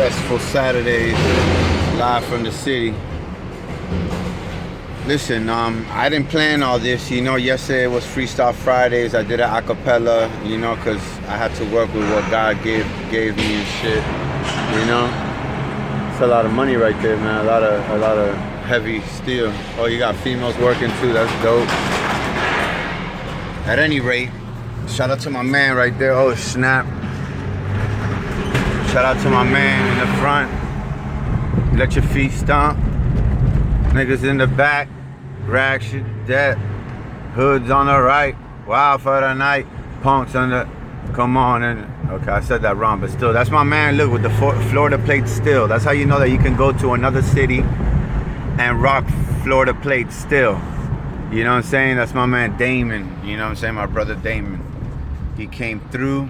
Successful Saturdays, live from the city. Listen, I didn't plan all this. You know, yesterday was Freestyle Fridays. I did an acapella, you know, because I had to work with what God gave me and shit. You know, it's a lot of money right there, man. A lot of heavy steel. Oh, you got females working too. That's dope. At any rate, shout out to my man right there. Oh snap! Shout out to my man in the front. Let your feet stomp. Niggas in the back. Rag shit, dead. Hoods on the right. Wild for the night. Punks on the. Come on in. Okay, I said that wrong, but still, that's my man. Look, with the Florida plate still. That's how you know that you can go to another city and rock Florida plate still. You know what I'm saying? That's my man Damon. You know what I'm saying? My brother Damon. He came through.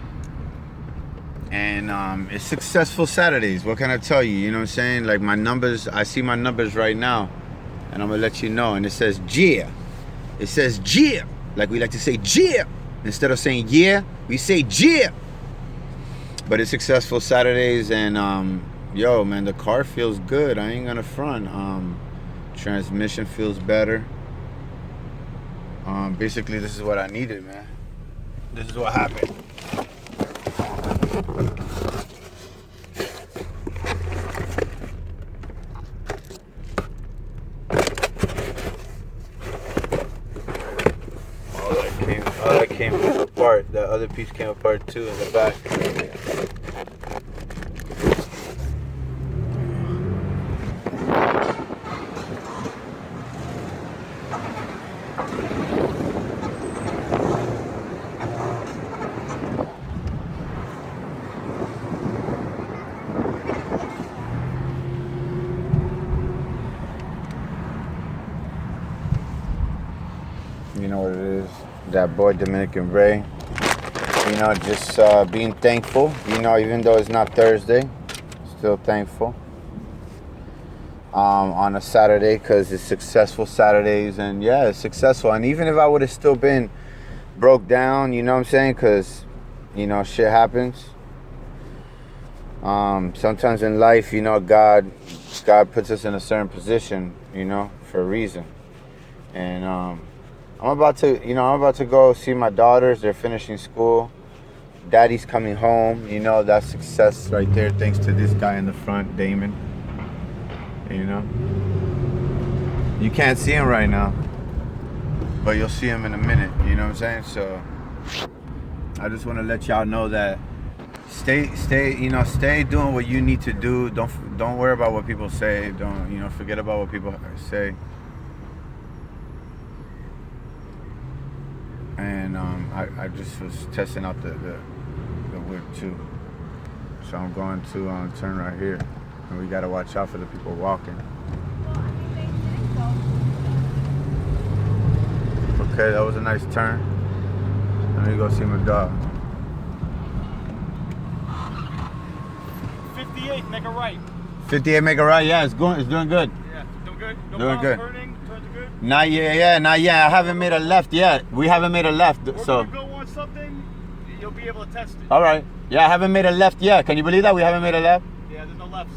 And it's successful Saturdays. What can I tell you? You know what I'm saying? Like my numbers, I see my numbers right now. And I'm gonna let you know. And it says yeah. It says yeah. Like we like to say yeah. Instead of saying yeah, we say yeah. But it's successful Saturdays, and yo, man, the car feels good. I ain't gonna front. Transmission feels better. Basically, this is what I needed, man. This is what happened. All that came apart. The other piece came apart too in the back. You know what it is? That boy Dominican Rey. You know, just being thankful. You know, even though it's not Thursday, still thankful. On a Saturday, because it's successful Saturdays, and yeah, it's successful. And even if I would have still been broke down, you know what I'm saying? Because, you know, shit happens. Sometimes in life, you know, God puts us in a certain position, you know, for a reason. And I'm about to go see my daughters. They're finishing school. Daddy's coming home. You know, that's success right there, thanks to this guy in the front, Damon. You know, you can't see him right now, but you'll see him in a minute. You know what I'm saying? So I just want to let y'all know that stay doing what you need to do. Don't worry about what people say. Don't, you know, forget about what people say. And I just was testing out the whip too. So I'm going to turn right here. And we gotta watch out for the people walking. Okay, that was a nice turn. Let me go see my dog. 58, make a right. 58, make a right. Yeah, it's doing good. Yeah, doing good. No doing good. turns are good. Not yet. I haven't made a left yet. We haven't made a left, so. If you go on something, you'll be able to test it. All right. Yeah, I haven't made a left yet. Can you believe that we haven't made a left? Yeah, there's no lefts.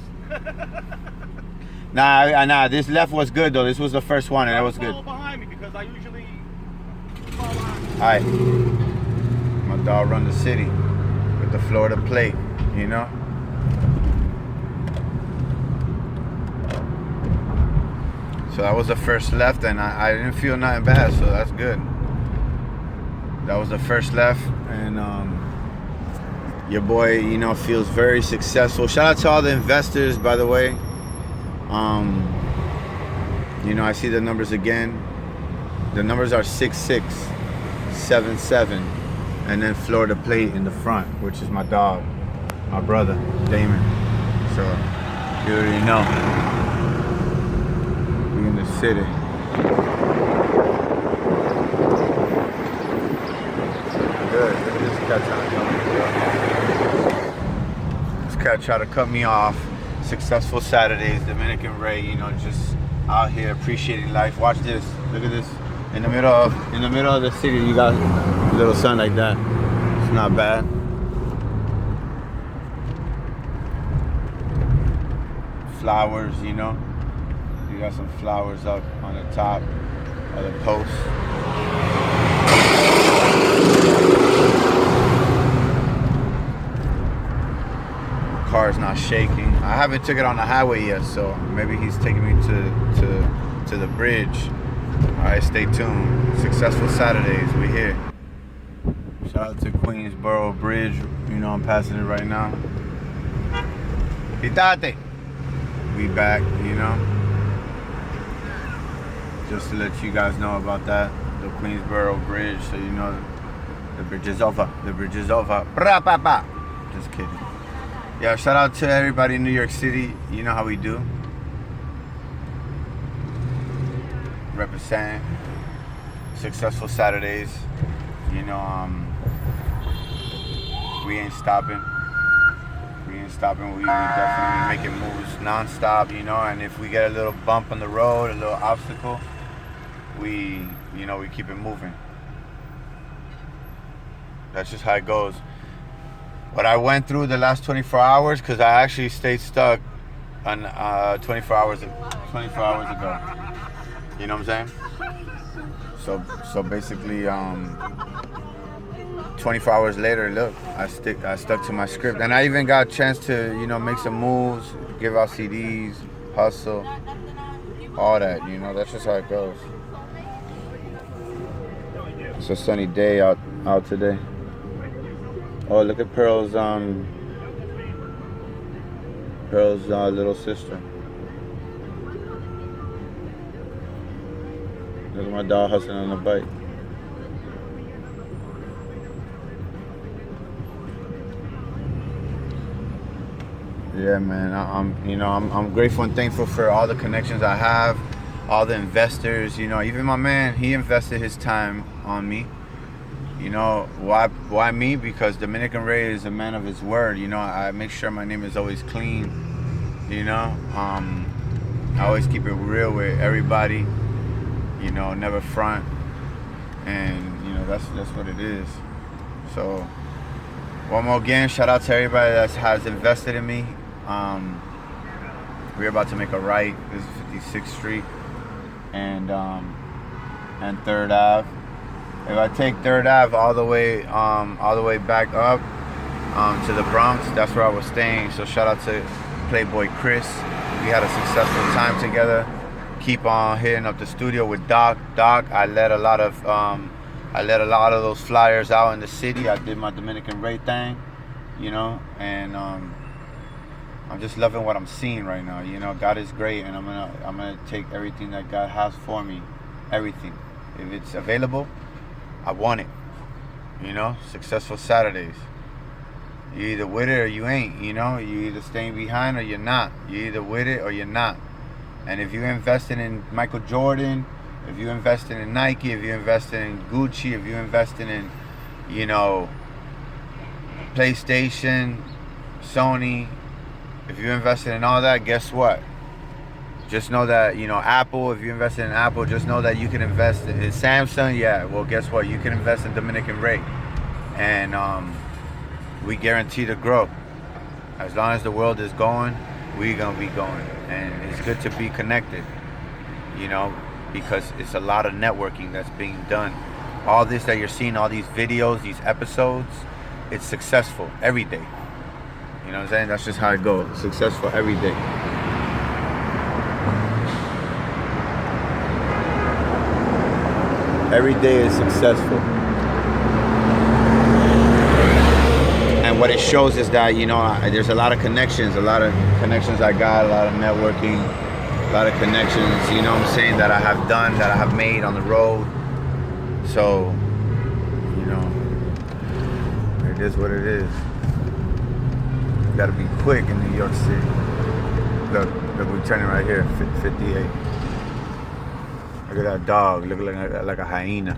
Nah. This left was good though. This was the first one, and it was good. Follow behind me because I usually follow behind me. All right. My dog run the city with the Florida plate. You know. So that was the first left, and I didn't feel nothing bad, so that's good. That was the first left, and your boy, you know, feels very successful. Shout out to all the investors, by the way. You know, I see the numbers again. The numbers are 6677, and then Florida plate in the front, which is my dog, my brother, Damon. So you already know. We in the city. Good. Look at this cat trying to cut me off. This cat tried to cut me off. Successful Saturdays, Dominican Rey, you know, just out here appreciating life. Watch this. Look at this. In the middle of the city, you got a little sun like that. It's not bad. flowers, you know. You got some flowers up on the top of the post. Car's not shaking. I haven't took it on the highway yet, so maybe he's taking me to the bridge. All right, stay tuned. Successful Saturdays, we here. Shout out to Queensboro Bridge. You know, I'm passing it right now. Pitate. We back, you know. Just to let you guys know about that, the Queensboro Bridge, so you know the bridge is over. The bridge is over. Just kidding. Yeah, shout out to everybody in New York City. You know how we do. Represent. Successful Saturdays. You know, we ain't stopping. We ain't stopping. We definitely making moves non-stop, you know. And if we get a little bump on the road, a little obstacle, we keep it moving. That's just how it goes. What I went through the last 24 hours, because I actually stayed stuck on 24 hours ago. You know what I'm saying? So basically, 24 hours later, look, I stuck to my script, and I even got a chance to, you know, make some moves, give out CDs, hustle, all that. You know, that's just how it goes. It's a sunny day out today. Oh, look at Pearl's little sister. Look at my dog hustling on the bike. Yeah, man. I'm grateful and thankful for all the connections I have, all the investors. You know, even my man, he invested his time on me. You know, why me? Because Dominican Rey is a man of his word. You know, I make sure my name is always clean. You know, I always keep it real with everybody. You know, never front. And, you know, that's what it is. So, one more again, shout out to everybody that has invested in me. We're about to make a right. This is 56th Street and 3rd Ave. If I take 3rd Ave all the way back up to the Bronx, that's where I was staying. So shout out to Playboy Chris. We had a successful time together. Keep on hitting up the studio with Doc. I let a lot of those flyers out in the city. I did my Dominican Rey thing, you know, and I'm just loving what I'm seeing right now. You know, God is great, and I'm gonna take everything that God has for me, everything. If it's available, I want it. You know, Successful Saturdays. You either with it or you ain't. You know, you either staying behind or you're not. You either with it or you're not. And if you're investing in Michael Jordan, if you're investing in Nike, if you're investing in Gucci, if you're investing in, you know, PlayStation, Sony, if you're investing in all that, guess what? Just know that, you know, Apple, if you're investing in Apple, just know that you can invest in Samsung. Yeah, well, guess what? You can invest in Dominican Rey. And we guarantee to grow. As long as the world is going, we're going to be going. And it's good to be connected, you know, because it's a lot of networking that's being done. All this that you're seeing, all these videos, these episodes, it's successful every day. You know what I'm saying? That's just how it goes. Successful every day. Every day is successful. And what it shows is that, you know, there's a lot of connections I got, a lot of networking, a lot of connections, you know what I'm saying, that I have done, that I have made on the road. So, you know, it is what it is. You gotta be quick in New York City. Look, we're turning right here, 58. Look at that dog, look like a hyena.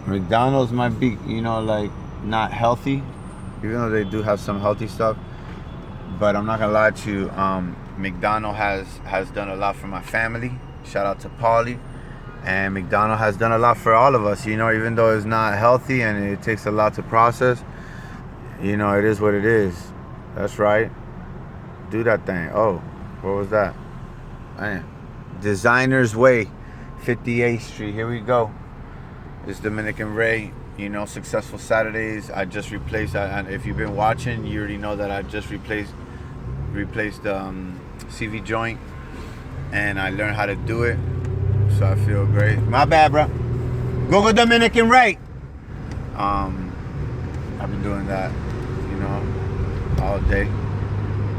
McDonald's might be, you know, like not healthy, even though they do have some healthy stuff. But I'm not gonna lie to you, McDonald's has done a lot for my family. Shout out to Paulie. And McDonald's has done a lot for all of us, even though it's not healthy and it takes a lot to process. It is what it is. That's right. Do that thing. Oh, what was that? Man. Designer's Way, 58th Street. Here we go. It's Dominican Rey. Successful Saturdays. I just replaced. And if you've been watching, you already know that I just replaced CV joint, and I learned how to do it. So I feel great. My bad, bro. Go Dominican Rey. I've been doing that, all day.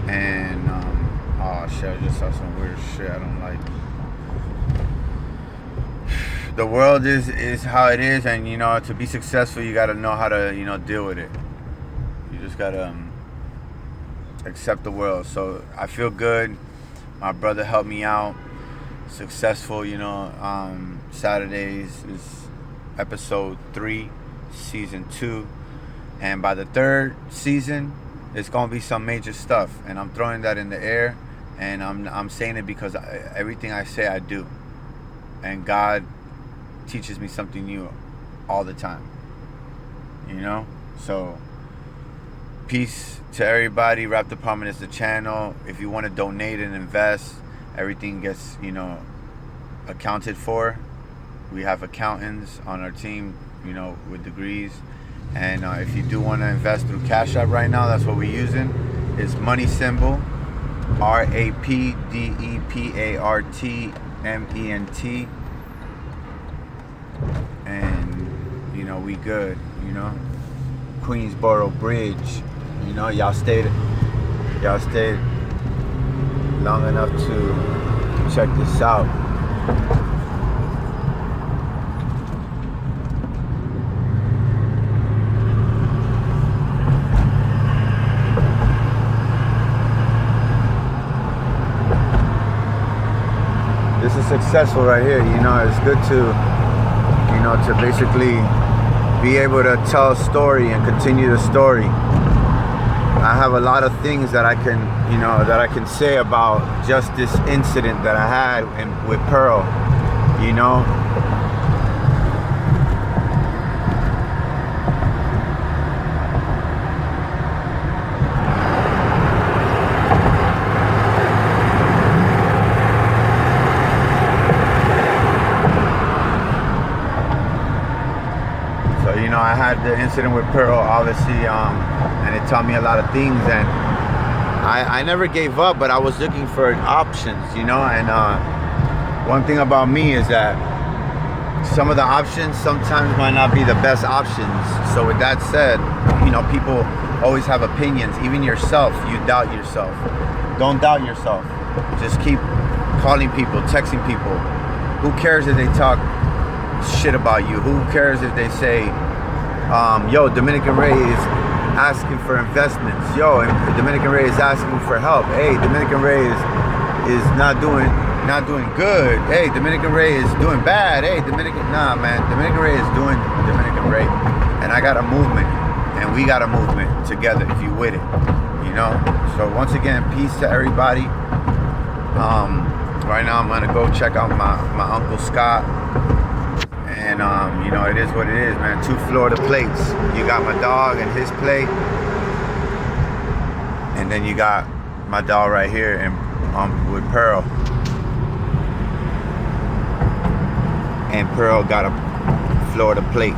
And oh shit, I just saw some weird shit I don't like. The world is how it is, and to be successful, you gotta know how to deal with it. You just gotta accept the world. So I feel good. My brother helped me out. Successful, Saturdays is episode 3, season 2, and by the 3rd season, it's gonna be some major stuff, and I'm throwing that in the air, and I'm saying it because everything I say I do, and God teaches me something new all the time, So peace to everybody. RapDepartment is the channel. If you want to donate and invest, everything gets accounted for. We have accountants on our team, with degrees. And if you do want to invest through Cashapp right now, that's what we're using. It's money symbol RapDepartment. And we good. Queensboro Bridge. Y'all stayed long enough to check this out. This is successful right here. It's good to basically be able to tell a story and continue the story. I have a lot of things that I can say about just this incident that I had with Pearl, I had the incident with Pearl, obviously, and it taught me a lot of things, and I never gave up, but I was looking for options, and one thing about me is that some of the options sometimes might not be the best options. So with that said, people always have opinions, even yourself. You doubt yourself. Don't doubt yourself. Just keep calling people, texting people. Who cares if they talk shit about you? Who cares if they say, yo, Dominican Rey is asking for investments. Yo, Dominican Rey is asking for help. Hey, Dominican Rey is not doing good. Hey, Dominican Rey is doing bad. Hey, Dominican Rey is doing Dominican Rey. And I got a movement, and we got a movement together if you with it, So once again, peace to everybody. Right now I'm gonna go check out my Uncle Scott. And it is what it is, man. 2 Florida plates. You got my dog and his plate, and then you got my dog right here and with Pearl. And Pearl got a Florida plate.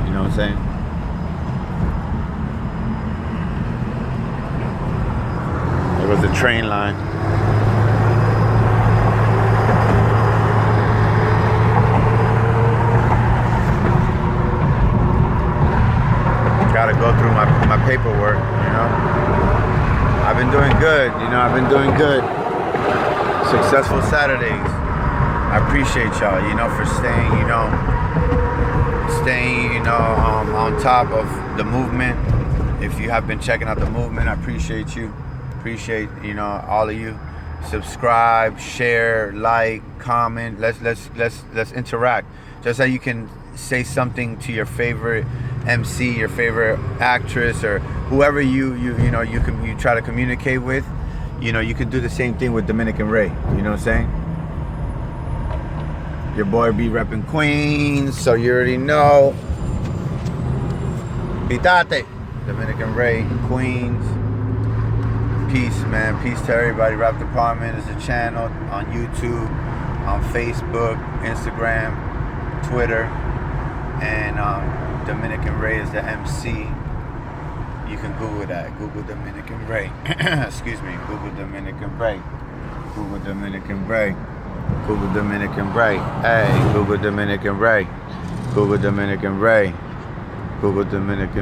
You know what I'm saying? There was the train line. Gotta go through my paperwork, I've been doing good, Successful Saturdays. I appreciate y'all, for staying, on top of the movement. If you have been checking out the movement, I appreciate you. Appreciate, all of you. Subscribe, share, like, comment. Let's interact. Just so you can say something to your favorite MC, your favorite actress, or whoever you try to communicate with. You can do the same thing with Dominican Rey. You know what I'm saying? Your boy be repping Queens, so you already know. Pitate, Dominican Rey, Queens. Peace, man. Peace to everybody. Rap Department is a channel on YouTube, on Facebook, Instagram, Twitter, and Dominican Rey is the MC. You can Google that. Google Dominican Rey. Excuse me. Google Dominican Rey. Google Dominican Rey. Google Dominican Rey. Hey, Google Dominican Rey. Google Dominican Rey. Google Dominican